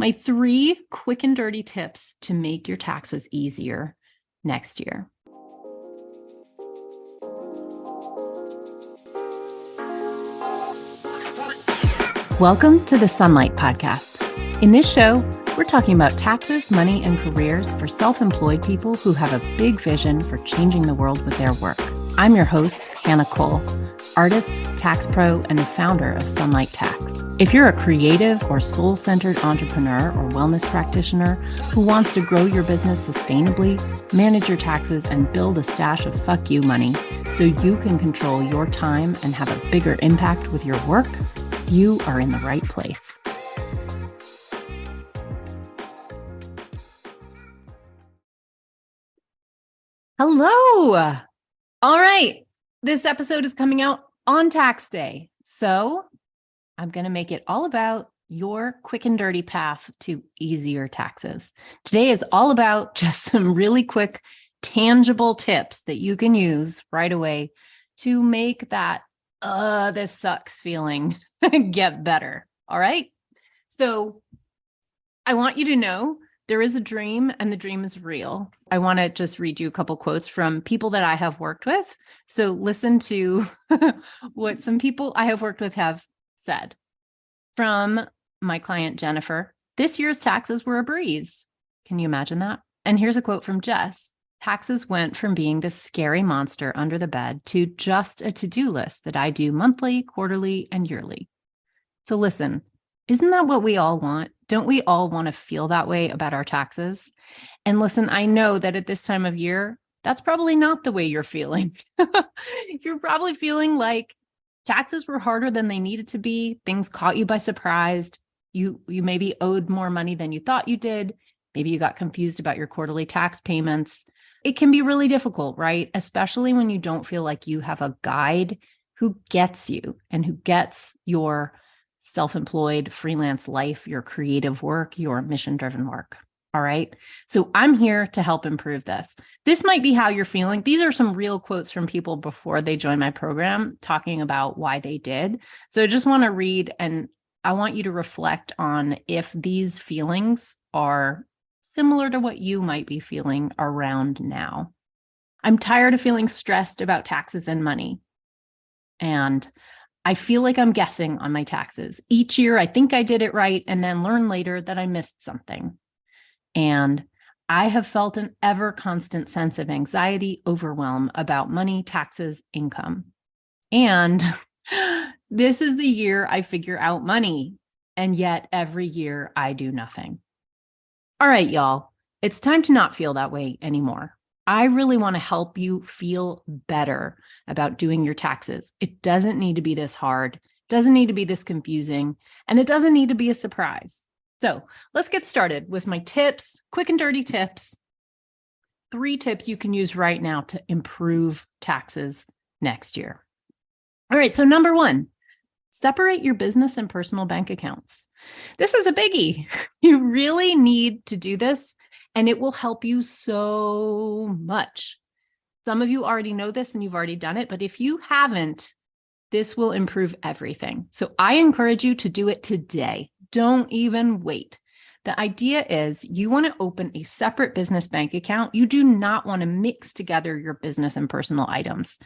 my 3 quick and dirty tips to make your taxes easier next year. Welcome to the Sunlight Podcast. In this show, we're talking about taxes, money, and careers for self-employed people who have a big vision for changing the world with their work. I'm your host, Hannah Cole, artist, tax pro, and the founder of Sunlight Tax. If you're a creative or soul-centered entrepreneur or wellness practitioner who wants to grow your business sustainably, manage your taxes, and build a stash of fuck you money so you can control your time and have a bigger impact with your work, you are in the right place. Hello. All right. This episode is coming out on tax day. So I'm going to make it all about your quick and dirty path to easier taxes. Today is all about just some really quick, tangible tips that you can use right away to make that, this sucks feeling get better. All right. So I want you to know there is a dream and the dream is real. I want to just read you a couple quotes from people that I have worked with. So listen to what some people I have worked with have said. From my client, Jennifer, this year's taxes were a breeze. Can you imagine that? And here's a quote from Jess. Taxes went from being this scary monster under the bed to just a to-do list that I do monthly, quarterly, and yearly. So listen, isn't that what we all want? Don't we all want to feel that way about our taxes? And listen, I know that at this time of year, that's probably not the way you're feeling. You're probably feeling like taxes were harder than they needed to be. Things caught you by surprise. You maybe owed more money than you thought you did. Maybe you got confused about your quarterly tax payments. It can be really difficult, right? Especially when you don't feel like you have a guide who gets you and who gets your self-employed freelance life, your creative work, your mission-driven work. All right. So I'm here to help improve this. This might be how you're feeling. These are some real quotes from people before they joined my program talking about why they did. So I just want to read, and I want you to reflect on if these feelings are similar to what you might be feeling around now. I'm tired of feeling stressed about taxes and money. And I feel like I'm guessing on my taxes. Each year, I think I did it right and then learn later that I missed something. And I have felt an ever constant sense of anxiety, overwhelm about money, taxes, income. And this is the year I figure out money. And yet every year I do nothing. All right, y'all, it's time to not feel that way anymore. I really want to help you feel better about doing your taxes. It doesn't need to be this hard, doesn't need to be this confusing, and it doesn't need to be a surprise. So let's get started with my tips, quick and dirty tips. 3 tips you can use right now to improve taxes next year. All right, so number 1, separate your business and personal bank accounts. This is a biggie. You really need to do this, and it will help you so much. Some of you already know this and you've already done it, but if you haven't, this will improve everything. So I encourage you to do it today. Don't even wait. The idea is you want to open a separate business bank account. You do not want to mix together your business and personal items.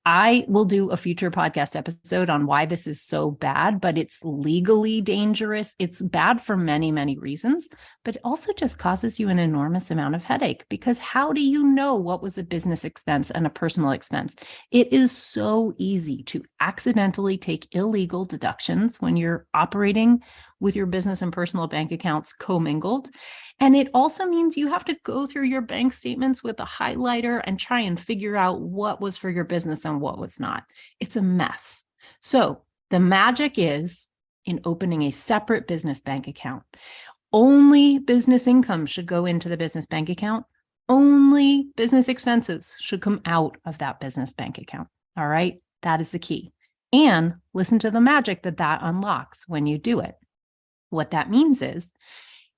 I will do a future podcast episode on why this is so bad, but it's legally dangerous. It's bad for many, many reasons, but it also just causes you an enormous amount of headache because how do you know what was a business expense and a personal expense? It is so easy to accidentally take illegal deductions when you're operating with your business and personal bank accounts commingled. And it also means you have to go through your bank statements with a highlighter and try and figure out what was for your business and what was not. It's a mess. So the magic is in opening a separate business bank account. Only business income should go into the business bank account. Only business expenses should come out of that business bank account. All right. That is the key. And listen to the magic that unlocks when you do it. What that means is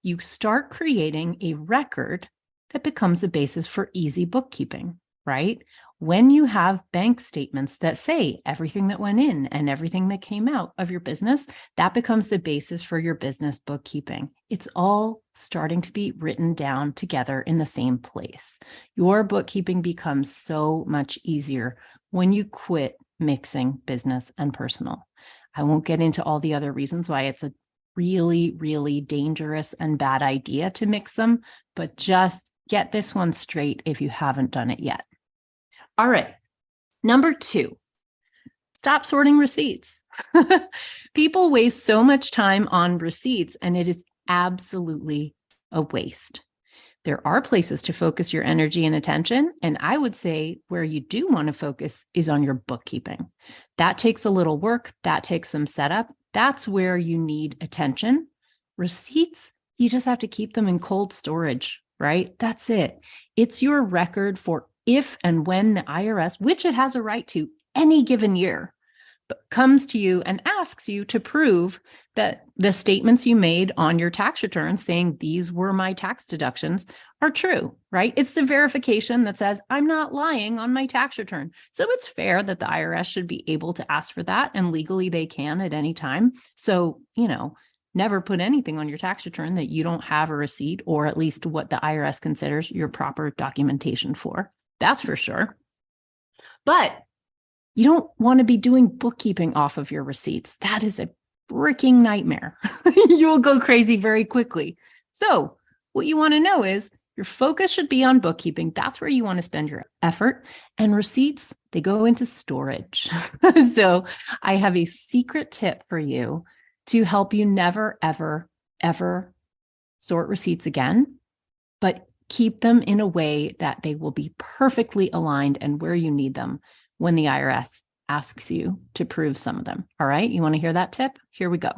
you start creating a record that becomes the basis for easy bookkeeping, right? When you have bank statements that say everything that went in and everything that came out of your business, that becomes the basis for your business bookkeeping. It's all starting to be written down together in the same place. Your bookkeeping becomes so much easier when you quit mixing business and personal. I won't get into all the other reasons why it's a really, really dangerous and bad idea to mix them, but just get this one straight if you haven't done it yet. All right. Number 2, stop sorting receipts. People waste so much time on receipts, and it is absolutely a waste. There are places to focus your energy and attention, and I would say where you do want to focus is on your bookkeeping. That takes a little work. That takes some setup. That's where you need attention. Receipts, you just have to keep them in cold storage, right? That's it. It's your record for if and when the IRS, which it has a right to any given year, comes to you and asks you to prove that the statements you made on your tax return saying these were my tax deductions are true, right? It's the verification that says I'm not lying on my tax return. So it's fair that the IRS should be able to ask for that, and legally they can at any time. So, never put anything on your tax return that you don't have a receipt, or at least what the IRS considers your proper documentation for. That's for sure. But you don't want to be doing bookkeeping off of your receipts. That is a freaking nightmare. You will go crazy very quickly. So what you want to know is your focus should be on bookkeeping. That's where you want to spend your effort. And receipts, they go into storage. So I have a secret tip for you to help you never, ever, ever sort receipts again, but keep them in a way that they will be perfectly aligned and where you need them when the IRS asks you to prove some of them. All right, you want to hear that tip? Here we go.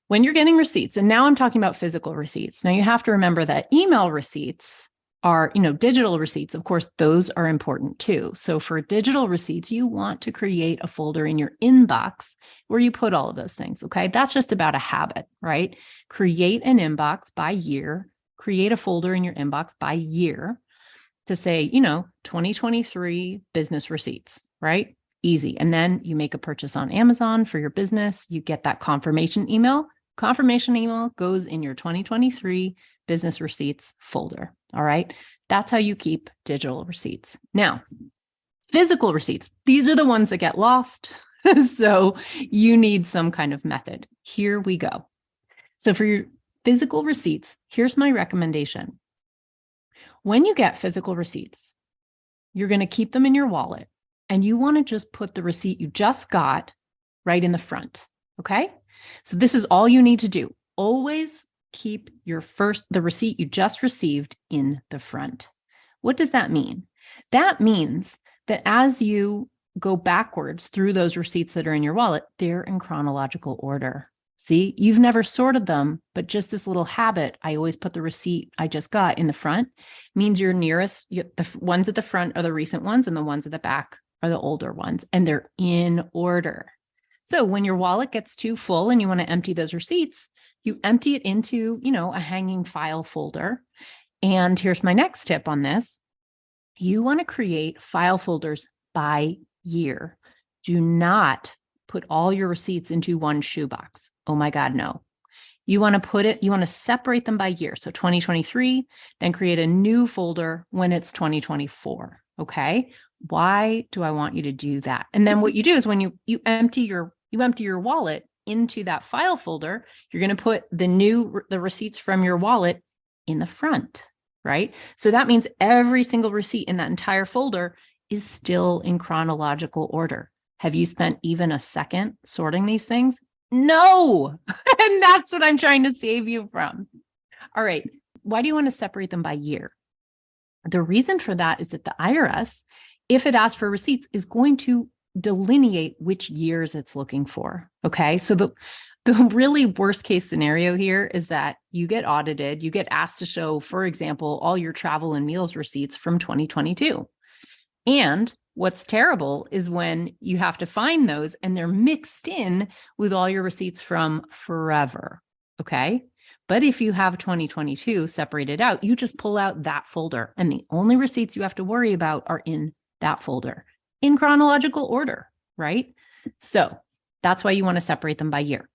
When you're getting receipts, and now I'm talking about physical receipts. Now you have to remember that email receipts are, digital receipts. Of course, those are important too. So for digital receipts, you want to create a folder in your inbox where you put all of those things. Okay, that's just about a habit, right? Create an inbox by year. Create a folder in your inbox by year to say, 2023 business receipts, right? Easy. And then you make a purchase on Amazon for your business. You get that confirmation email. Confirmation email goes in your 2023 business receipts folder. All right. That's how you keep digital receipts. Now, physical receipts, these are the ones that get lost. So you need some kind of method. Here we go. So for your physical receipts, here's my recommendation. When you get physical receipts, you're going to keep them in your wallet, and you want to just put the receipt you just got right in the front. Okay. So this is all you need to do. Always keep the receipt you just received in the front. What does that mean? That means that as you go backwards through those receipts that are in your wallet, they're in chronological order. See, you've never sorted them, but just this little habit, I always put the receipt I just got in the front, means your nearest, the ones at the front are the recent ones, and the ones at the back are the older ones, and they're in order. So when your wallet gets too full and you want to empty those receipts, you empty it into, a hanging file folder. And here's my next tip on this. You want to create file folders by year. Do not put all your receipts into one shoebox. Oh my God, no. You want to separate them by year. So 2023, then create a new folder when it's 2024. Okay. Why do I want you to do that? And then what you do is when you empty your wallet into that file folder, you're going to put the receipts from your wallet in the front, right? So that means every single receipt in that entire folder is still in chronological order. Have you spent even a second sorting these things? No. And that's what I'm trying to save you from. All right. Why do you want to separate them by year? The reason for that is that the IRS, if it asks for receipts, is going to delineate which years it's looking for. Okay. So the really worst case scenario here is that you get audited, you get asked to show, for example, all your travel and meals receipts from 2022. And what's terrible is when you have to find those and they're mixed in with all your receipts from forever. Okay. But if you have 2022 separated out, you just pull out that folder, and the only receipts you have to worry about are in that folder. in chronological order, right? So that's why you want to separate them by year.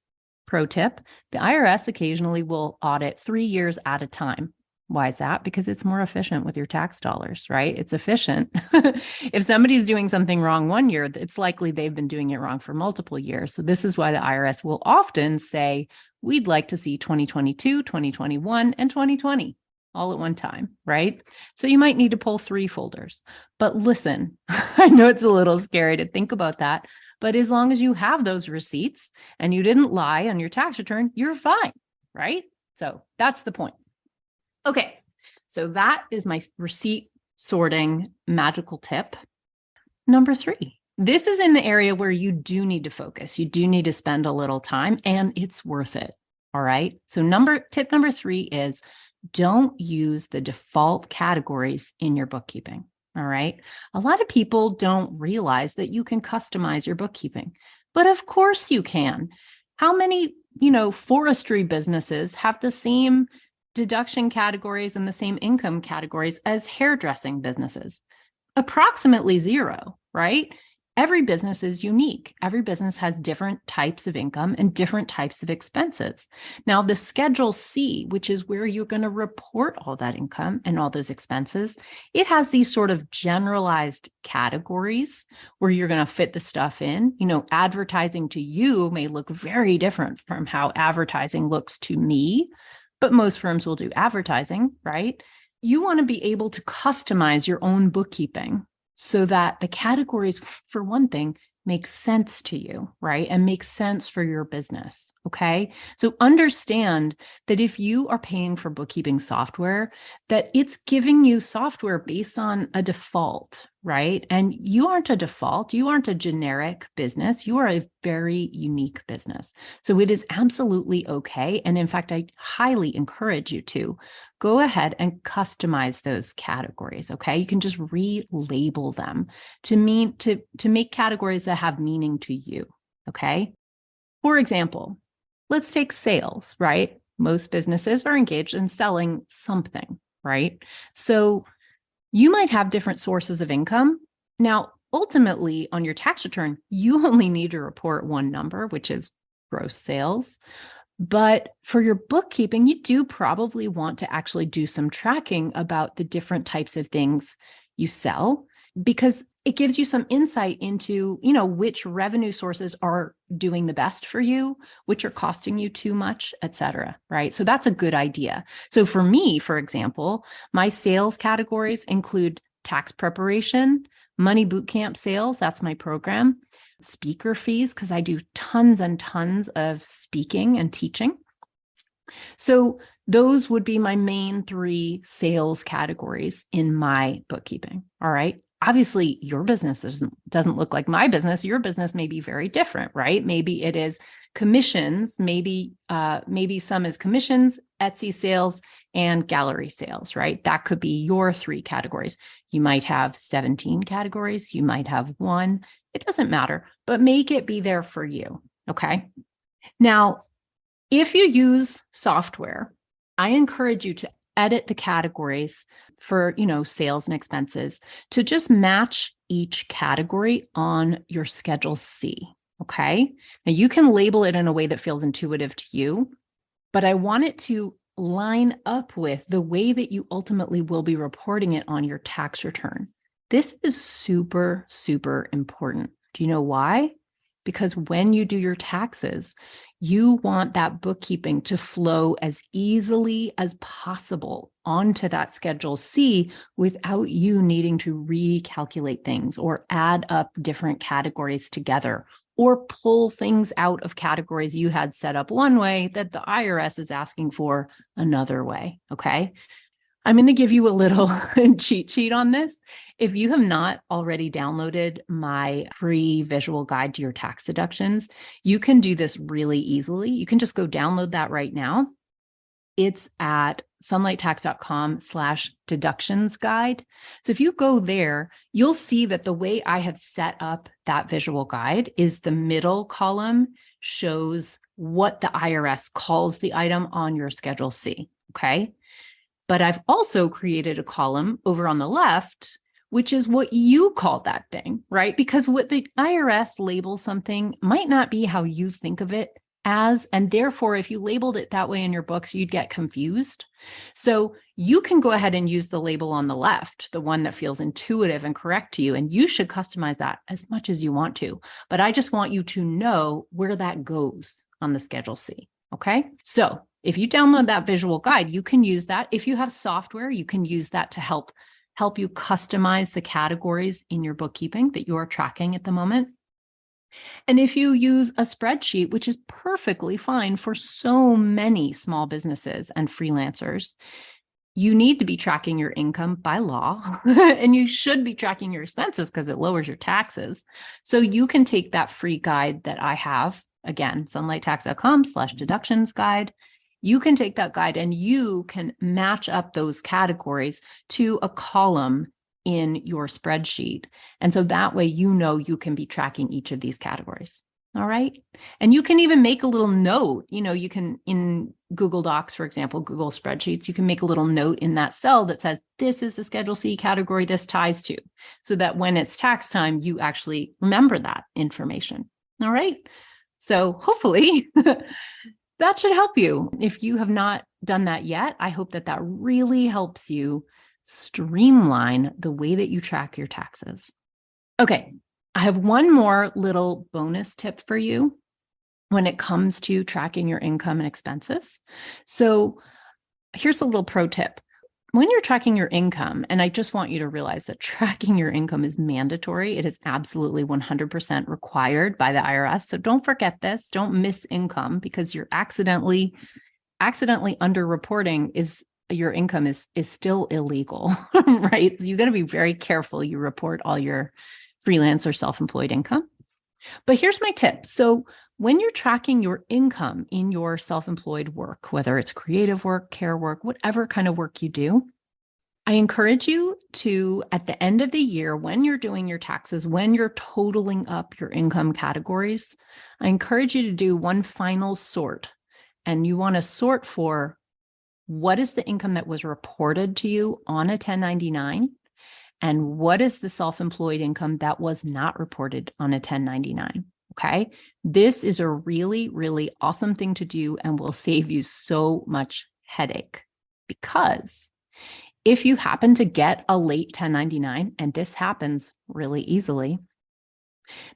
Pro tip, the IRS occasionally will audit 3 years at a time. Why is that? Because it's more efficient with your tax dollars, right? It's efficient. If somebody's doing something wrong 1 year, it's likely they've been doing it wrong for multiple years. So this is why the IRS will often say, we'd like to see 2022, 2021, and 2020 all at one time, right? So you might need to pull 3 folders. But listen, I know it's a little scary to think about that, but as long as you have those receipts and you didn't lie on your tax return, you're fine, right? So that's the point. Okay, so that is my receipt sorting magical tip. Number 3, this is in the area where you do need to focus. You do need to spend a little time and it's worth it. All right. So tip number 3 is don't use the default categories in your bookkeeping. All right. A lot of people don't realize that you can customize your bookkeeping, but of course you can. How many, forestry businesses have the same deduction categories and the same income categories as hairdressing businesses? Approximately 0, right? Every business is unique. Every business has different types of income and different types of expenses. Now, the Schedule C, which is where you're going to report all that income and all those expenses, it has these sort of generalized categories where you're going to fit the stuff in. Advertising to you may look very different from how advertising looks to me, but most firms will do advertising, right? You want to be able to customize your own bookkeeping so that the categories, for one thing, make sense to you, right? And make sense for your business, okay? So understand that if you are paying for bookkeeping software, that it's giving you software based on a default, right? And you aren't a default, you aren't a generic business, you are a very unique business. So it is absolutely okay. And in fact, I highly encourage you to go ahead and customize those categories, okay? You can just relabel them to make categories that have meaning to you, okay? For example, let's take sales, right? Most businesses are engaged in selling something, right? So you might have different sources of income. Now, ultimately, on your tax return, you only need to report one number, which is gross sales. But for your bookkeeping, you do probably want to actually do some tracking about the different types of things you sell, because it gives you some insight into, which revenue sources are doing the best for you, which are costing you too much, et cetera, right? So that's a good idea. So for me, for example, my sales categories include tax preparation, money bootcamp sales, that's my program, speaker fees, because I do tons and tons of speaking and teaching. So those would be my main 3 sales categories in my bookkeeping. All right. Obviously, your business doesn't look like my business. Your business may be very different, right? Maybe it is commissions, maybe some is commissions, Etsy sales, and gallery sales, right? That could be your 3 categories. You might have 17 categories. You might have 1. It doesn't matter, but make it be there for you, okay? Now, if you use software, I encourage you to edit the categories for, sales and expenses to just match each category on your Schedule C, okay? Now, you can label it in a way that feels intuitive to you, but I want it to line up with the way that you ultimately will be reporting it on your tax return. This is super, super important. Do you know why? Because when you do your taxes, you want that bookkeeping to flow as easily as possible onto that Schedule C without you needing to recalculate things or add up different categories together or pull things out of categories you had set up one way that the IRS is asking for another way, okay? I'm going to give you a little cheat sheet on this. If you have not already downloaded my free visual guide to your tax deductions, you can do this really easily. You can just go download that right now. It's at sunlighttax.com/deductions guide. So if you go there, you'll see that the way I have set up that visual guide is the middle column shows what the IRS calls the item on your Schedule C, okay? But I've also created a column over on the left which is what you call that thing, right? Because what the IRS labels something might not be how you think of it as, and therefore, if you labeled it that way in your books, you'd get confused. So you can go ahead and use the label on the left, the one that feels intuitive and correct to you, and you should customize that as much as you want to. But I just want you to know where that goes on the Schedule C, okay? So if you download that visual guide, you can use that. If you have software, you can use that to help you customize the categories in your bookkeeping that you are tracking at the moment. And if you use a spreadsheet, which is perfectly fine for so many small businesses and freelancers, you need to be tracking your income by law, and you should be tracking your expenses because it lowers your taxes. So you can take that free guide that I have, again, sunlighttax.com/deductions guide. You can take that guide and you can match up those categories to a column in your spreadsheet. And so that way, you can be tracking each of these categories. All right. And you can even make a little note, you can, in Google Docs, for example, Google Spreadsheets, you can make a little note in that cell that says, this is the Schedule C category this ties to, so that when it's tax time, you actually remember that information. All right. So hopefully that should help you. If you have not done that yet, I hope that really helps you streamline the way that you track your taxes. Okay, I have one more little bonus tip for you when it comes to tracking your income and expenses. So here's a little pro tip. When you're tracking your income, and I just want you to realize that tracking your income is mandatory. It is absolutely 100% required by the IRS. So don't forget this. Don't miss income, because you're accidentally underreporting your income is still illegal, right? So you got to be very careful you report all your freelance or self-employed income. But here's my tip. So when you're tracking your income in your self-employed work, whether it's creative work, care work, whatever kind of work you do, I encourage you to, at the end of the year, when you're doing your taxes, when you're totaling up your income categories, I encourage you to do one final sort. And you want to sort for what is the income that was reported to you on a 1099, and what is the self-employed income that was not reported on a 1099. Okay. This is a really, really awesome thing to do and will save you so much headache, because if you happen to get a late 1099, and this happens really easily,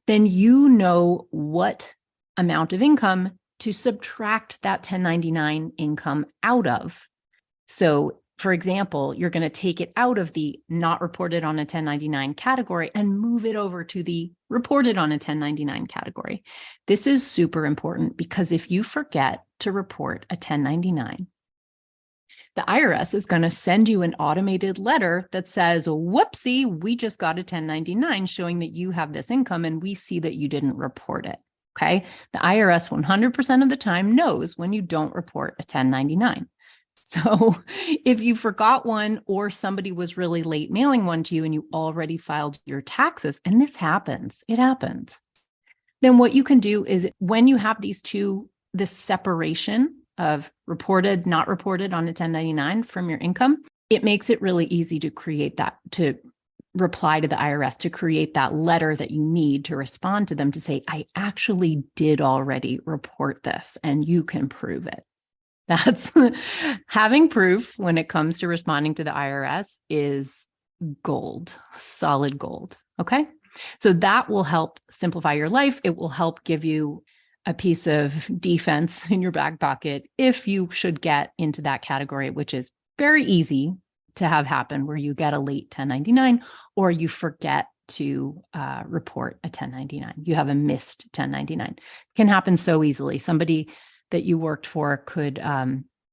then you know what amount of income to subtract that 1099 income out of. So, for example, you're going to take it out of the not reported on a 1099 category and move it over to the reported on a 1099 category. This is super important, because if you forget to report a 1099, the IRS is going to send you an automated letter that says, whoopsie, we just got a 1099 showing that you have this income and we see that you didn't report it. Okay. The IRS 100% of the time knows when you don't report a 1099. So if you forgot one, or somebody was really late mailing one to you and you already filed your taxes, and this happens, it happens, then what you can do is, when you have this separation of reported, not reported on a 1099 from your income, it makes it really easy to create that, to reply to the IRS, to create that letter that you need to respond to them to say, I actually did already report this and you can prove it. That's having proof when it comes to responding to the IRS is gold, solid gold. Okay. So that will help simplify your life. It will help give you a piece of defense in your back pocket if you should get into that category, which is very easy to have happen, where you get a late 1099 or you forget to report a 1099. You have a missed 1099. It can happen so easily. Somebody that you worked for could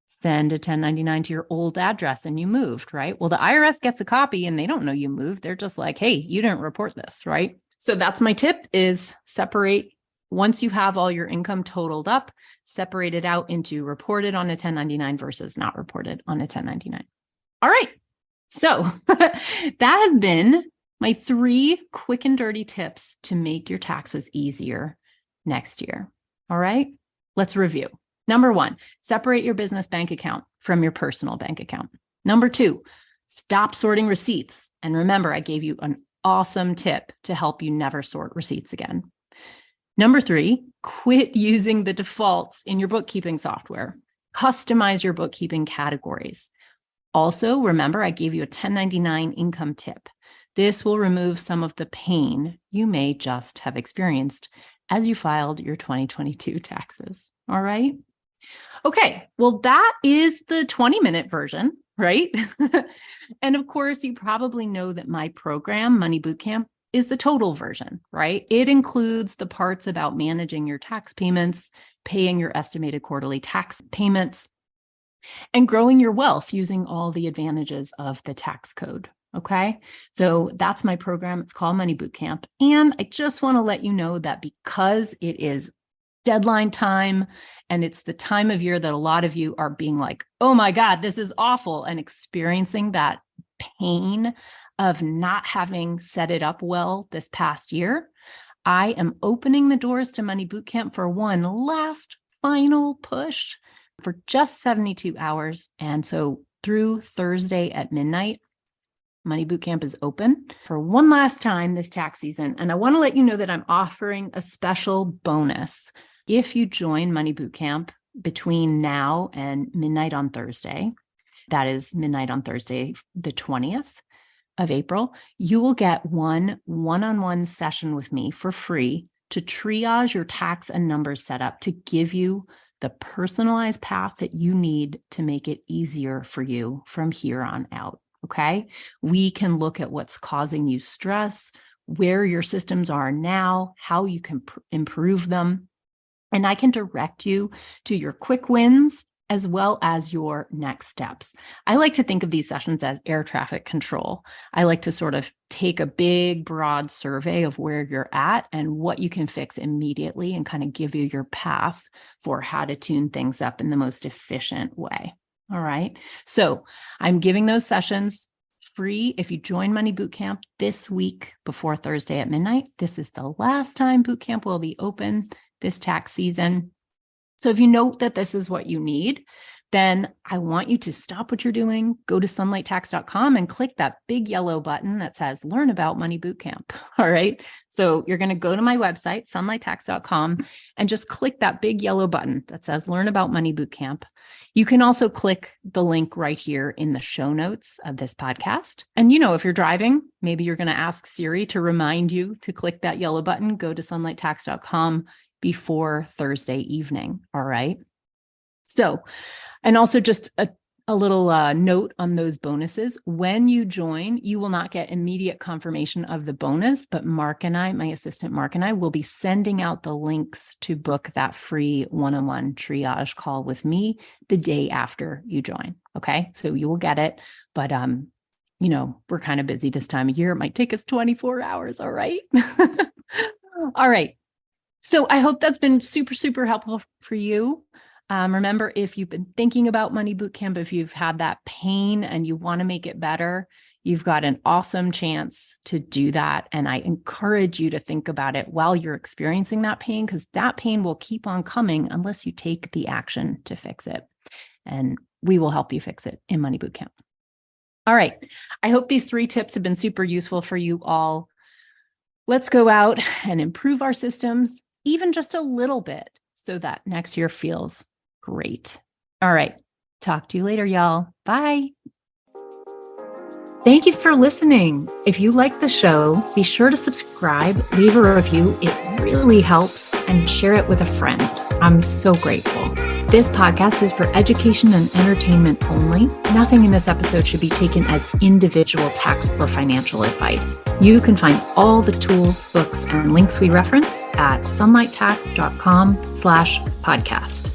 send a 1099 to your old address and you moved, right? Well, the IRS gets a copy and they don't know you moved. They're just like, hey, you didn't report this, right? So that's my tip, is separate. Once you have all your income totaled up, separate it out into reported on a 1099 versus not reported on a 1099. All right. So that has been my 3 quick and dirty tips to make your taxes easier next year. All right. Let's review. Number 1, separate your business bank account from your personal bank account. Number 2, Stop sorting receipts. And remember, I gave you an awesome tip to help you never sort receipts again. Number 3, quit using the defaults in your bookkeeping software. Customize your bookkeeping categories. Also, remember, I gave you a 1099 income tip. This will remove some of the pain you may just have experienced as you filed your 2022 taxes. All right. Okay. Well, that is the 20-minute version, right? And of course, you probably know that my program, Money Bootcamp, is the total version, right? It includes the parts about managing your tax payments, paying your estimated quarterly tax payments, and growing your wealth using all the advantages of the tax code. Okay. So that's my program. It's called Money Bootcamp. And I just want to let you know that because it is deadline time and it's the time of year that a lot of you are being like, oh my God, this is awful, and experiencing that pain of not having set it up well this past year, I am opening the doors to Money Bootcamp for one last final push for just 72 hours. And so through Thursday at midnight, Money Bootcamp is open for one last time this tax season. And I want to let you know that I'm offering a special bonus. If you join Money Bootcamp between now and midnight on Thursday, that is midnight on Thursday, the 20th of April, you will get one-on-one session with me for free to triage your tax and numbers setup to give you the personalized path that you need to make it easier for you from here on out. Okay. We can look at what's causing you stress, where your systems are now, how you can improve them. And I can direct you to your quick wins as well as your next steps. I like to think of these sessions as air traffic control. I like to sort of take a big, broad survey of where you're at and what you can fix immediately and kind of give you your path for how to tune things up in the most efficient way. All right. So I'm giving those sessions free if you join Money Bootcamp this week before Thursday at midnight. This is the last time Bootcamp will be open this tax season. So if you know that this is what you need, then I want you to stop what you're doing, go to sunlighttax.com and click that big yellow button that says Learn About Money Bootcamp. All right. So you're going to go to my website, sunlighttax.com, and just click that big yellow button that says Learn About Money Bootcamp. You can also click the link right here in the show notes of this podcast. And, if you're driving, maybe you're going to ask Siri to remind you to click that yellow button, go to sunlighttax.com before Thursday evening. All right. So, and also just a little note on those bonuses. When you join, you will not get immediate confirmation of the bonus, but Mark and I, my assistant Mark and I, will be sending out the links to book that free one-on-one triage call with me the day after you join. Okay. So you will get it, but we're kind of busy this time of year. It might take us 24 hours. All right. All right. So I hope that's been super, super helpful for you. Remember, if you've been thinking about Money Bootcamp, if you've had that pain and you want to make it better, you've got an awesome chance to do that. And I encourage you to think about it while you're experiencing that pain, because that pain will keep on coming unless you take the action to fix it. And we will help you fix it in Money Bootcamp. All right. I hope these 3 tips have been super useful for you all. Let's go out and improve our systems, even just a little bit, so that next year feels great. All right. Talk to you later, y'all. Bye. Thank you for listening. If you like the show, be sure to subscribe, leave a review. It really helps, and share it with a friend. I'm so grateful. This podcast is for education and entertainment only. Nothing in this episode should be taken as individual tax or financial advice. You can find all the tools, books, and links we reference at sunlighttax.com/podcast.